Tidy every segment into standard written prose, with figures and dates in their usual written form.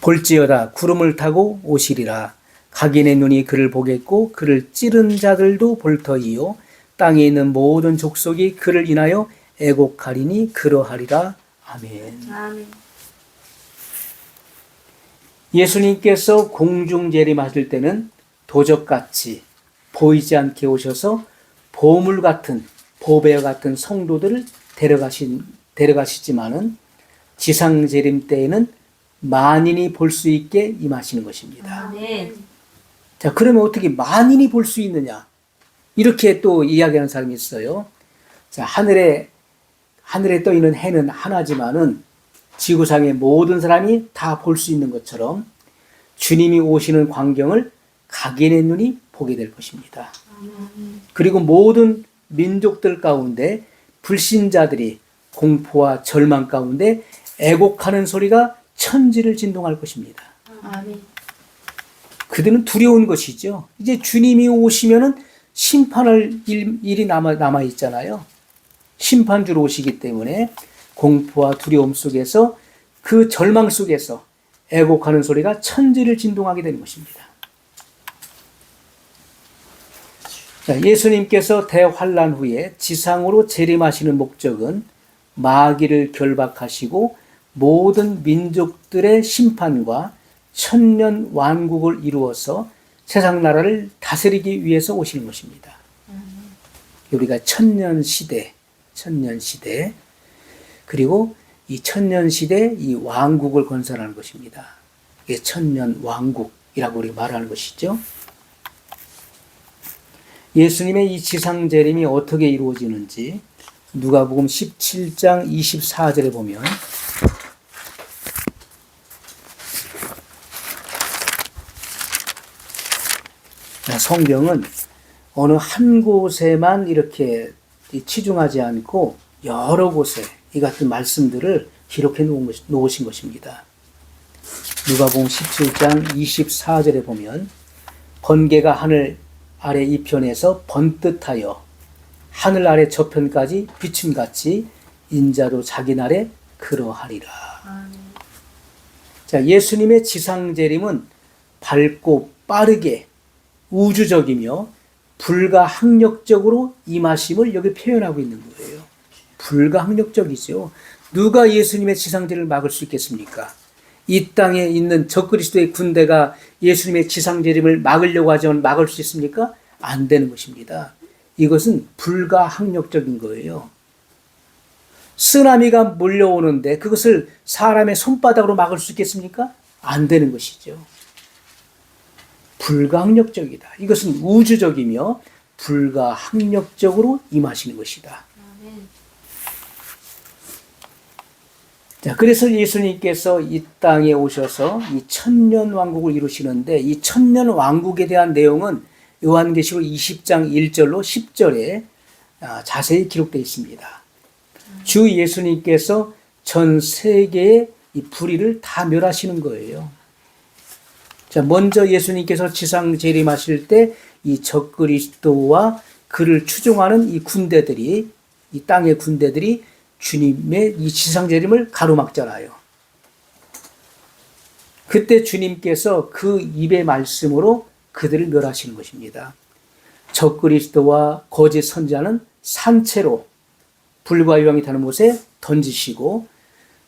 볼지어다 구름을 타고 오시리라. 각인의 눈이 그를 보겠고 그를 찌른 자들도 볼 터이요 땅에 있는 모든 족속이 그를 인하여 애곡하리니 그러하리라. 아멘. 아멘. 예수님께서 공중 재림하실 때는 도적같이 보이지 않게 오셔서 보물 같은 보배와 같은 성도들을 데려가시지만은 지상 재림 때에는 만인이 볼 수 있게 임하시는 것입니다. 아멘. 자, 그러면 어떻게 만인이 볼 수 있느냐? 이렇게 또 이야기하는 사람이 있어요. 자, 하늘에 떠 있는 해는 하나지만은 지구상의 모든 사람이 다 볼 수 있는 것처럼 주님이 오시는 광경을 각인의 눈이 보게 될 것입니다. 그리고 모든 민족들 가운데 불신자들이 공포와 절망 가운데 애곡하는 소리가 천지를 진동할 것입니다. 아멘. 그들은 두려운 것이죠. 이제 주님이 오시면은 심판할 일이 남아 있잖아요. 심판주로 오시기 때문에 공포와 두려움 속에서 그 절망 속에서 애곡하는 소리가 천지를 진동하게 되는 것입니다. 자, 예수님께서 대환란 후에 지상으로 재림하시는 목적은 마귀를 결박하시고 모든 민족들의 심판과 천년 왕국을 이루어서 세상 나라를 다스리기 위해서 오시는 것입니다. 우리가 천년 시대 그리고 이 천년 시대 이 왕국을 건설하는 것입니다. 이게 천년 왕국이라고 우리가 말하는 것이죠. 예수님의 이 지상 재림이 어떻게 이루어지는지 누가복음 17장 24절에 보면 성경은 어느 한 곳에만 이렇게 치중하지 않고 여러 곳에 이 같은 말씀들을 기록해 놓으신 것입니다. 누가복음 17장 24절에 보면 번개가 하늘 아래 이편에서 번듯하여 하늘 아래 저편까지 비춤같이 인자도 자기 날에 그러하리라. 자, 예수님의 지상 재림은 밝고 빠르게 우주적이며 불가항력적으로 임하심을 여기 표현하고 있는 거예요. 불가항력적이죠. 누가 예수님의 지상 재림을 막을 수 있겠습니까? 이 땅에 있는 적그리스도의 군대가 예수님의 지상 재림을 막으려고 하지만 막을 수 있습니까? 안 되는 것입니다. 이것은 불가항력적인 거예요. 쓰나미가 몰려오는데 그것을 사람의 손바닥으로 막을 수 있겠습니까? 안 되는 것이죠. 불가항력적이다. 이것은 우주적이며 불가항력적으로 임하시는 것이다. 자, 그래서 예수님께서 이 땅에 오셔서 이 천년 왕국을 이루시는데 이 천년 왕국에 대한 내용은 요한계시록 20장 1절로 10절에 자세히 기록되어 있습니다. 주 예수님께서 전 세계의 이 불의를 다 멸하시는 거예요. 자, 먼저 예수님께서 지상 재림하실 때 이 적그리스도와 그를 추종하는 이 군대들이 이 땅의 군대들이 주님의 이 지상 재림을 가로막잖아요. 그때 주님께서 그 입의 말씀으로 그들을 멸하시는 것입니다. 적그리스도와 거짓 선지자는 산채로 불과 유황이 타는 곳에 던지시고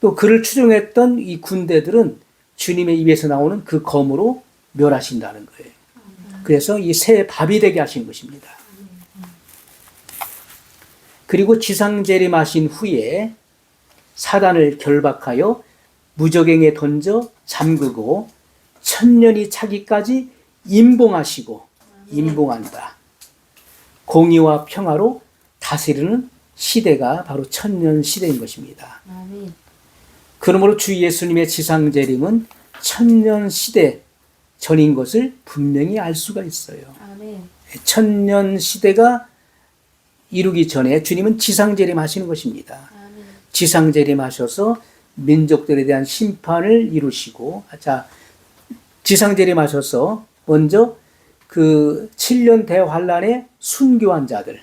또 그를 추종했던 이 군대들은 주님의 입에서 나오는 그 검으로 멸하신다는 거예요. 그래서 이 새 밥이 되게 하신 것입니다. 그리고 지상 재림하신 후에 사단을 결박하여 무저갱에 던져 잠그고 천년이 차기까지 임봉하시고 임봉한다. 공의와 평화로 다스리는 시대가 바로 천년 시대인 것입니다. 그러므로 주 예수님의 지상 재림은 천년 시대 전인 것을 분명히 알 수가 있어요. 천년 시대가 이루기 전에 주님은 지상 재림하시는 것입니다. 지상 재림하셔서 민족들에 대한 심판을 이루시고, 자, 지상 재림하셔서 먼저 그 7년 대환란의 순교한 자들을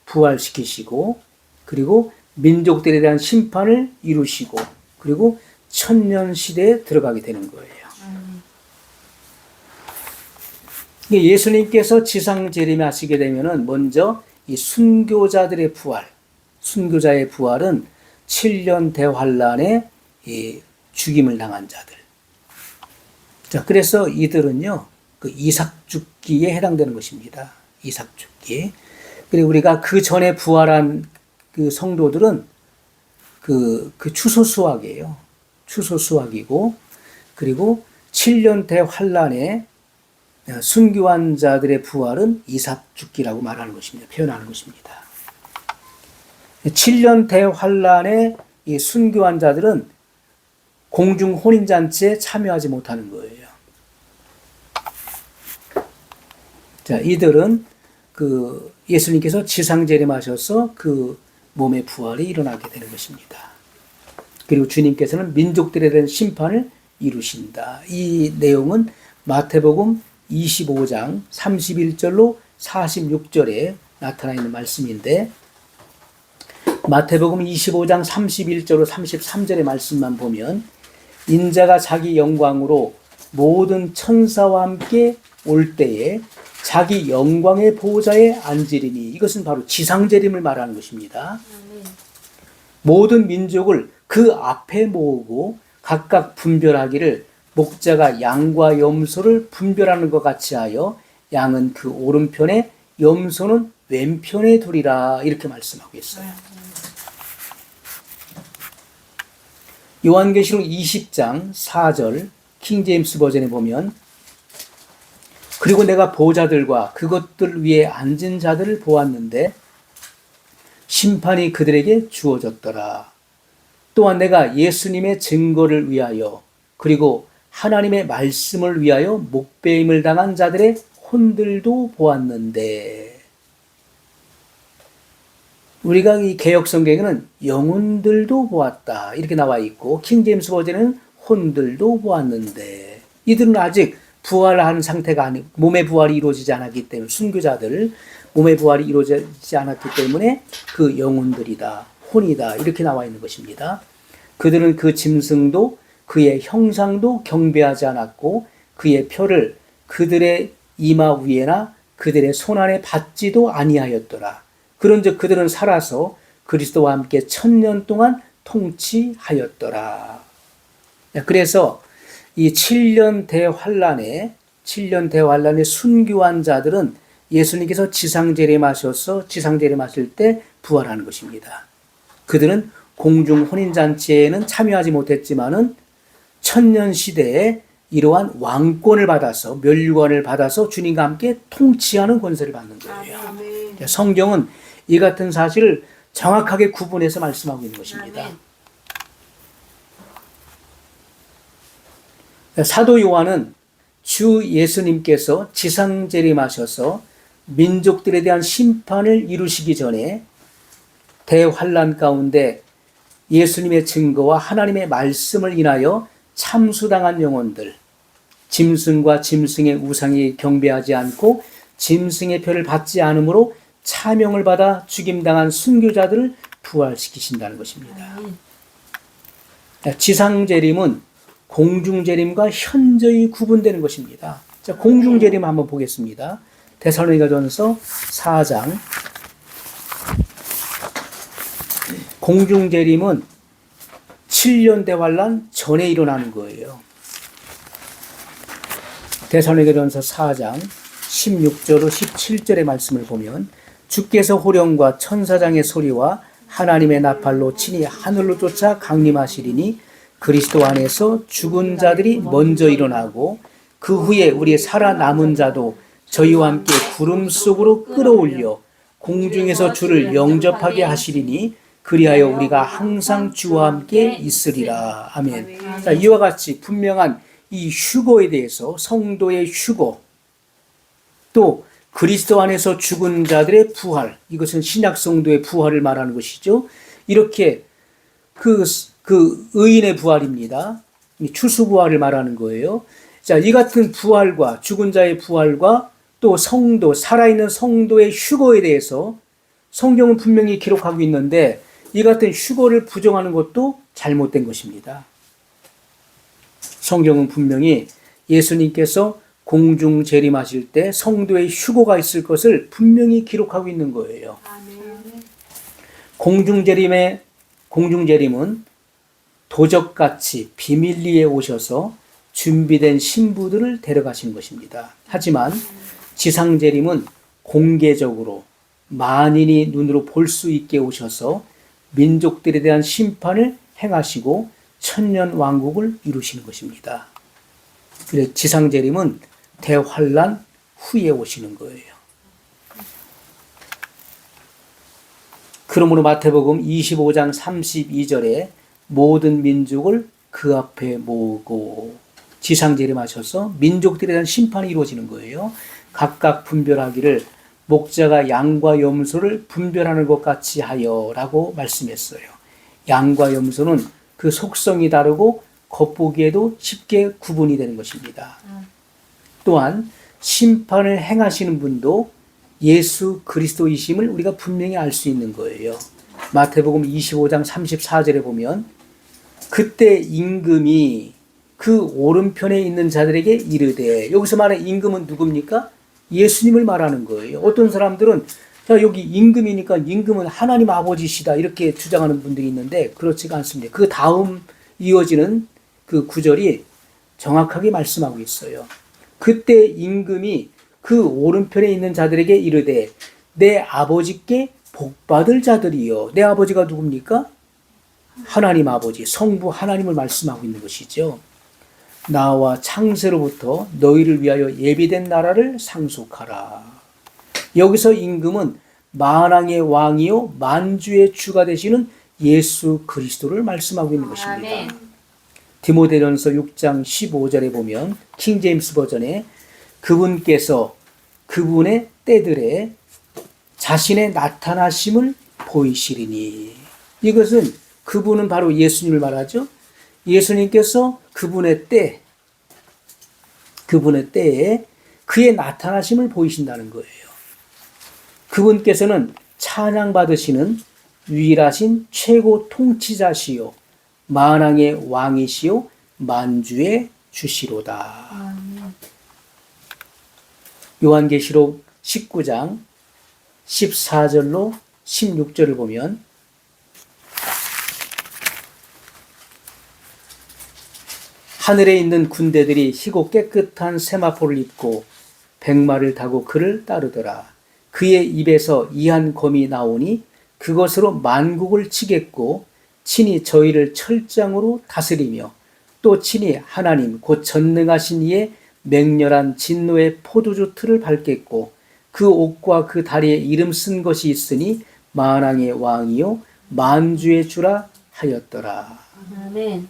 부활시키시고, 그리고 민족들에 대한 심판을 이루시고, 그리고 천년 시대에 들어가게 되는 거예요. 예수님께서 지상 재림하시게 되면은 먼저 이 순교자들의 부활, 순교자의 부활은 7년 대환란에 죽임을 당한 자들. 자, 그래서 이들은요, 그 이삭 죽기에 해당되는 것입니다. 이삭 죽기. 그리고 우리가 그 전에 부활한 그 성도들은 그 추수 수확이에요. 추수 수확이고, 그리고 7년 대환란에 순교한 자들의 부활은 이삭 죽기라고 말하는 것입니다. 표현하는 것입니다. 7년 대환란에 이 순교한 자들은 공중 혼인잔치에 참여하지 못하는 거예요. 자, 이들은 그 예수님께서 지상재림하셔서 그 몸의 부활이 일어나게 되는 것입니다. 그리고 주님께서는 민족들에 대한 심판을 이루신다. 이 내용은 마태복음 25장 31절로 46절에 나타나 있는 말씀인데, 마태복음 25장 31절로 33절의 말씀만 보면 인자가 자기 영광으로 모든 천사와 함께 올 때에 자기 영광의 보좌에 앉으리니, 이것은 바로 지상재림을 말하는 것입니다. 모든 민족을 그 앞에 모으고 각각 분별하기를 목자가 양과 염소를 분별하는 것 같이 하여 양은 그 오른편에 염소는 왼편에 두리라, 이렇게 말씀하고 있어요. 요한계시록 20장 4절 킹제임스 버전에 보면, 그리고 내가 보좌들과 그것들 위에 앉은 자들을 보았는데 심판이 그들에게 주어졌더라. 또한 내가 예수님의 증거를 위하여 그리고 하나님의 말씀을 위하여 목배임을 당한 자들의 혼들도 보았는데, 우리가 이 개역 성경에는 영혼들도 보았다 이렇게 나와 있고, 킹제임스 버전에는 혼들도 보았는데, 이들은 아직 부활한 상태가 아니고 몸의 부활이 이루어지지 않았기 때문에, 순교자들 몸의 부활이 이루어지지 않았기 때문에 그 영혼들이다, 혼이다 이렇게 나와 있는 것입니다. 그들은 그 짐승도 그의 형상도 경배하지 않았고 그의 표를 그들의 이마 위에나 그들의 손 안에 받지도 아니하였더라. 그런즉 그들은 살아서 그리스도와 함께 1000년 동안 통치하였더라. 그래서 이 7년 대환란에 순교한 자들은 예수님께서 지상재림하셔서 지상재림하실 때 부활하는 것입니다. 그들은 공중 혼인잔치에는 참여하지 못했지만은 1000년 시대에 이러한 왕권을 받아서, 면류관을 받아서 주님과 함께 통치하는 권세를 받는 거예요. 성경은 이 같은 사실을 정확하게 구분해서 말씀하고 있는 것입니다. 사도 요한은 주 예수님께서 지상재림하셔서 민족들에 대한 심판을 이루시기 전에 대환란 가운데 예수님의 증거와 하나님의 말씀을 인하여 참수당한 영혼들, 짐승과 짐승의 우상에 경배하지 않고 짐승의 표를 받지 않으므로 차명을 받아 죽임당한 순교자들을 부활시키신다는 것입니다. 지상재림은 공중재림과 현저히 구분되는 것입니다. 자, 공중재림 한번 보겠습니다. 데살로니가전서 4장. 공중재림은 7년 대환란 전에 일어나는 거예요. 데살로니가전서 4장 16절로 17절의 말씀을 보면, 주께서 호령과 천사장의 소리와 하나님의 나팔로 친히 하늘로 쫓아 강림하시리니 그리스도 안에서 죽은 자들이 먼저 일어나고 그 후에 우리 살아남은 자도 저희와 함께 구름 속으로 끌어올려 공중에서 주를 영접하게 하시리니 그리하여 우리가 항상 주와 함께 있으리라. 아멘. 자, 이와 같이 분명한 이 휴거에 대해서, 성도의 휴거, 또 그리스도 안에서 죽은 자들의 부활, 이것은 신약 성도의 부활을 말하는 것이죠. 이렇게 그 의인의 부활입니다. 추수 부활을 말하는 거예요. 자, 이 같은 부활과 죽은 자의 부활과 또 성도, 살아있는 성도의 휴거에 대해서 성경은 분명히 기록하고 있는데, 이 같은 휴거를 부정하는 것도 잘못된 것입니다. 성경은 분명히 예수님께서 공중 재림하실 때 성도의 휴거가 있을 것을 분명히 기록하고 있는 거예요. 공중 재림은 도적같이 비밀리에 오셔서 준비된 신부들을 데려가신 것입니다. 하지만 지상 재림은 공개적으로 만인이 눈으로 볼 수 있게 오셔서 민족들에 대한 심판을 행하시고 천년 왕국을 이루시는 것입니다. 그래서 지상 재림은 대환란 후에 오시는 거예요. 그러므로 마태복음 25장 32절에 모든 민족을 그 앞에 모으고 지상 재림하셔서 민족들에 대한 심판이 이루어지는 거예요. 각각 분별하기를 목자가 양과 염소를 분별하는 것 같이 하여라고 말씀했어요. 양과 염소는 그 속성이 다르고 겉보기에도 쉽게 구분이 되는 것입니다. 또한 심판을 행하시는 분도 예수 그리스도이심을 우리가 분명히 알 수 있는 거예요. 마태복음 25장 34절에 보면 그때 임금이 그 오른편에 있는 자들에게 이르되, 여기서 말하는 임금은 누굽니까? 예수님을 말하는 거예요. 어떤 사람들은 자, 여기 임금이니까 임금은 하나님 아버지시다 이렇게 주장하는 분들이 있는데 그렇지가 않습니다. 그 다음 이어지는 그 구절이 정확하게 말씀하고 있어요. 그때 임금이 그 오른편에 있는 자들에게 이르되 내 아버지께 복받을 자들이여. 내 아버지가 누굽니까? 하나님 아버지, 성부 하나님을 말씀하고 있는 것이죠. 나와 창세로부터 너희를 위하여 예비된 나라를 상속하라. 여기서 임금은 만왕의 왕이요 만주의 주가 되시는 예수 그리스도를 말씀하고 있는 것입니다. 아멘. 디모데전서 6장 15절에 보면 킹제임스 버전에 그분께서 그분의 때들에 자신의 나타나심을 보이시리니, 이것은 그분은 바로 예수님을 말하죠. 예수님께서 그분의 때에 그의 나타나심을 보이신다는 거예요. 그분께서는 찬양받으시는 유일하신 최고 통치자시요 만왕의 왕이시요 만주의 주시로다. 요한계시록 19장 14절로 16절을 보면 하늘에 있는 군대들이 희고 깨끗한 세마포를 입고 백마를 타고 그를 따르더라. 그의 입에서 이한 검이 나오니 그것으로 만국을 치겠고 친히 저희를 철장으로 다스리며 또 친히 하나님 곧 전능하신 이의 맹렬한 진노의 포도주 틀을 밟겠고 그 옷과 그 다리에 이름 쓴 것이 있으니 만왕의 왕이요 만주의 주라 하였더라. 아멘.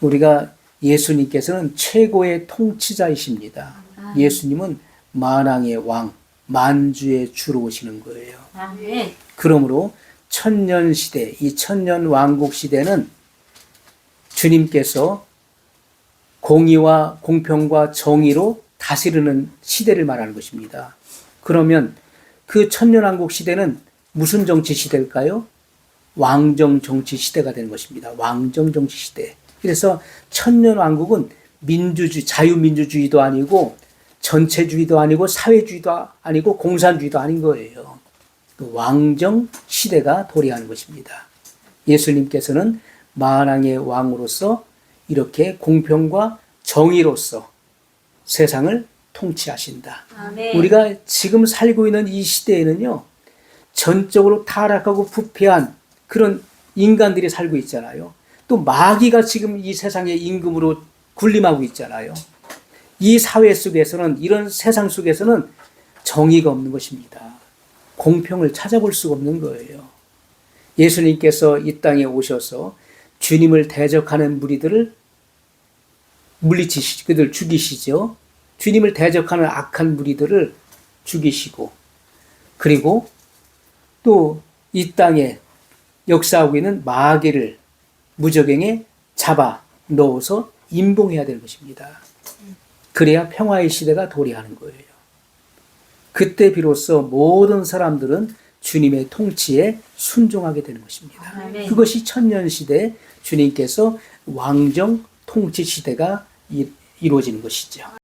우리가 예수님께서는 최고의 통치자이십니다. 예수님은 만왕의 왕, 만주의 주로 오시는 거예요. 아멘. 그러므로 천년 시대, 이 천년 왕국 시대는 주님께서 공의와 공평과 정의로 다스리는 시대를 말하는 것입니다. 그러면 그 천년 왕국 시대는 무슨 정치 시대일까요? 왕정 정치 시대가 되는 것입니다. 왕정 정치 시대. 그래서 천년 왕국은 민주주의, 자유민주주의도 아니고 전체주의도 아니고 사회주의도 아니고 공산주의도 아닌 거예요. 그 왕정 시대가 도래하는 것입니다. 예수님께서는 만왕의 왕으로서 이렇게 공평과 정의로서 세상을 통치하신다. 아멘. 우리가 지금 살고 있는 이 시대에는요, 전적으로 타락하고 부패한 그런 인간들이 살고 있잖아요. 또 마귀가 지금 이 세상의 임금으로 군림하고 있잖아요. 이 사회 속에서는, 이런 세상 속에서는 정의가 없는 것입니다. 공평을 찾아볼 수가 없는 거예요. 예수님께서 이 땅에 오셔서 주님을 대적하는 무리들을 물리치시고 그들 죽이시죠. 주님을 대적하는 악한 무리들을 죽이시고, 그리고 또 이 땅에 역사하고 있는 마귀를 무저갱에 잡아 넣어서 임봉해야 되는 것입니다. 그래야 평화의 시대가 도래하는 거예요. 그때 비로소 모든 사람들은 주님의 통치에 순종하게 되는 것입니다. 아멘. 그것이 천년시대 주님께서 왕정 통치 시대가 이루어지는 것이죠.